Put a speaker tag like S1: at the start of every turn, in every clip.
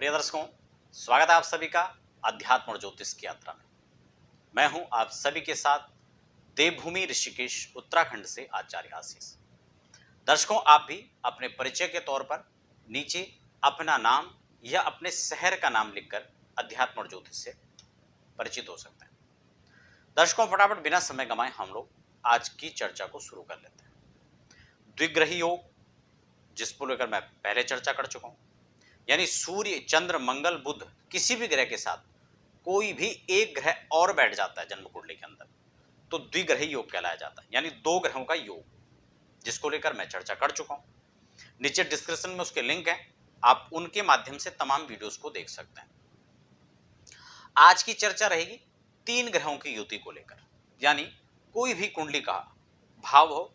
S1: प्रिय दर्शकों, स्वागत है आप सभी का अध्यात्म और ज्योतिष की यात्रा में। मैं हूं आप सभी के साथ देवभूमि ऋषिकेश उत्तराखंड से आचार्य आशीष। दर्शकों, आप भी अपने परिचय के तौर पर नीचे अपना नाम या अपने शहर का नाम लिखकर अध्यात्म और ज्योतिष से परिचित हो सकते हैं। दर्शकों, फटाफट बिना समय गंवाए हम लोग आज की चर्चा को शुरू कर लेते हैं। द्विग्रही योग, जिसको लेकर मैं पहले चर्चा कर चुका हूं, यानी सूर्य, चंद्र, मंगल, बुध किसी भी ग्रह के साथ कोई भी एक ग्रह और बैठ जाता है जन्म कुंडली के अंदर तो द्विग्रही योग कहलाया जाता है, यानी दो ग्रहों का योग, जिसको लेकर मैं चर्चा कर चुका हूं। नीचे डिस्क्रिप्शन में उसके लिंक है, आप उनके माध्यम से तमाम वीडियोस को देख सकते हैं। आज की चर्चा रहेगी तीन ग्रहों की युति को लेकर, यानी कोई भी कुंडली का भाव हो,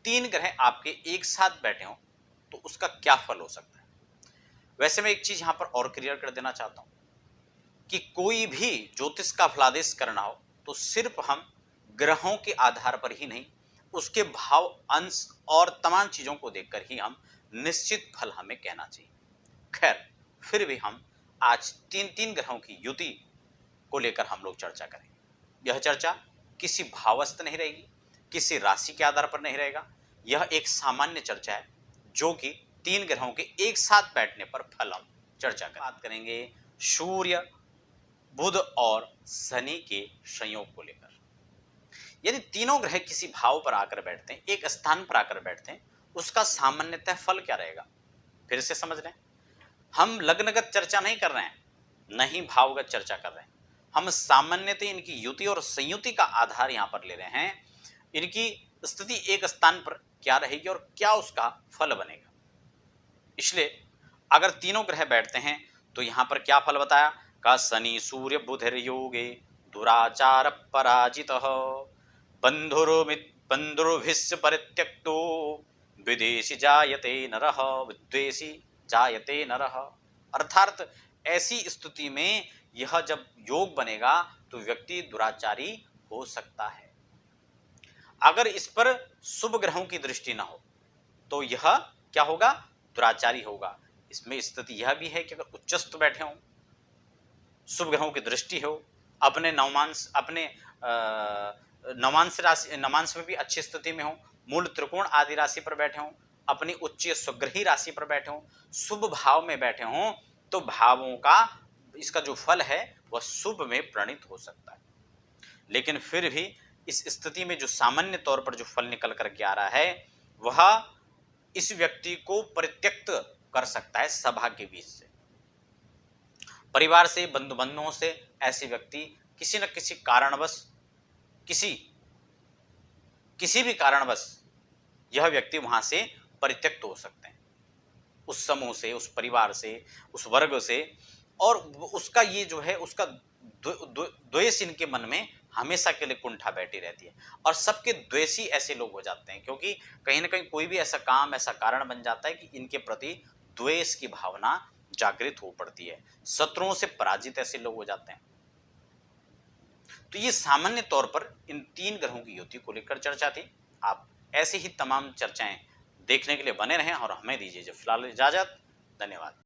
S1: तीन ग्रह आपके एक साथ बैठे हो तो उसका क्या फल हो सकता है। वैसे मैं एक चीज यहां पर और क्लियर कर देना चाहता हूं कि कोई भी ज्योतिष का फलादेश करना हो तो सिर्फ हम ग्रहों के आधार पर ही नहीं, उसके भाव, अंश और तमाम चीजों को देखकर ही हम निश्चित फल हमें कहना चाहिए। खैर, फिर भी हम आज तीन तीन ग्रहों की युति को लेकर हम लोग चर्चा करेंगे। यह चर्चा किसी भावस्थ नहीं रहेगी, किसी राशि के आधार पर नहीं रहेगा। यह एक सामान्य चर्चा है जो कि तीन ग्रहों के एक साथ बैठने पर फल हम चर्चा कर बात करेंगे सूर्य, बुध और शनि के संयोग को लेकर। यदि तीनों ग्रह किसी भाव पर आकर बैठते हैं, एक स्थान पर आकर बैठते हैं, उसका सामान्यतः फल क्या रहेगा। फिर से समझ लें, हम लग्नगत चर्चा नहीं कर रहे हैं, नहीं भावगत चर्चा कर रहे हैं। हम सामान्यतः इनकी युति और संयुति का आधार यहां पर ले रहे हैं। इनकी स्थिति एक स्थान पर क्या रहेगी और क्या उसका फल बनेगा। इसलिए अगर तीनों ग्रह बैठते हैं तो यहां पर क्या फल बताया का शनि सूर्य बुधेर योगे दुराचार पराजितः बंधुर्भिश्च परित्यक्तो विदेशी जायते नरः विद्वेषी जायते नरः। अर्थात ऐसी स्थिति में यह जब योग बनेगा तो व्यक्ति दुराचारी हो सकता है। अगर इस पर शुभ ग्रहों की दृष्टि न हो तो यह क्या होगा, दुराचारी होगा। इसमें स्थिति यह भी है कि अगर उच्चस्थ बैठे हों, शुभ ग्रहों की दृष्टि हो, अपने नवांश राशि, नवांश में भी अच्छी स्थिति में हो, मूल त्रिकोण आदि राशि पर बैठे हों, अपनी उच्च स्वग्रही राशि पर बैठे हों, शुभ भाव में बैठे हों, तो भावों का इसका जो फल है वह शुभ में प्रणीत हो सकता है। लेकिन फिर भी इस स्थिति में जो सामान्य तौर पर जो फल निकल करके आ रहा है वह इस व्यक्ति को परित्यक्त कर सकता है सभा के बीच से, परिवार से, बंधु बांधवों से। ऐसे व्यक्ति किसी न किसी कारणवश, किसी भी कारणवश यह व्यक्ति वहां से परित्यक्त हो सकते हैं, उस समूह से, उस परिवार से, उस वर्ग से। और उसका ये जो है, उसका द्वेष इनके मन में हमेशा के लिए कुंठा बैठी रहती है और सबके द्वेषी ऐसे लोग हो जाते हैं, क्योंकि कहीं ना कहीं कोई भी ऐसा काम, ऐसा कारण बन जाता है कि इनके प्रति द्वेष की भावना जागृत हो पड़ती है, शत्रुओं से पराजित ऐसे लोग हो जाते हैं। तो ये सामान्य तौर पर इन तीन ग्रहों की युति को लेकर चर्चा थी। आप ऐसे ही तमाम चर्चाएं देखने के लिए बने रहें और हमें दीजिए फिलहाल इजाजत। धन्यवाद।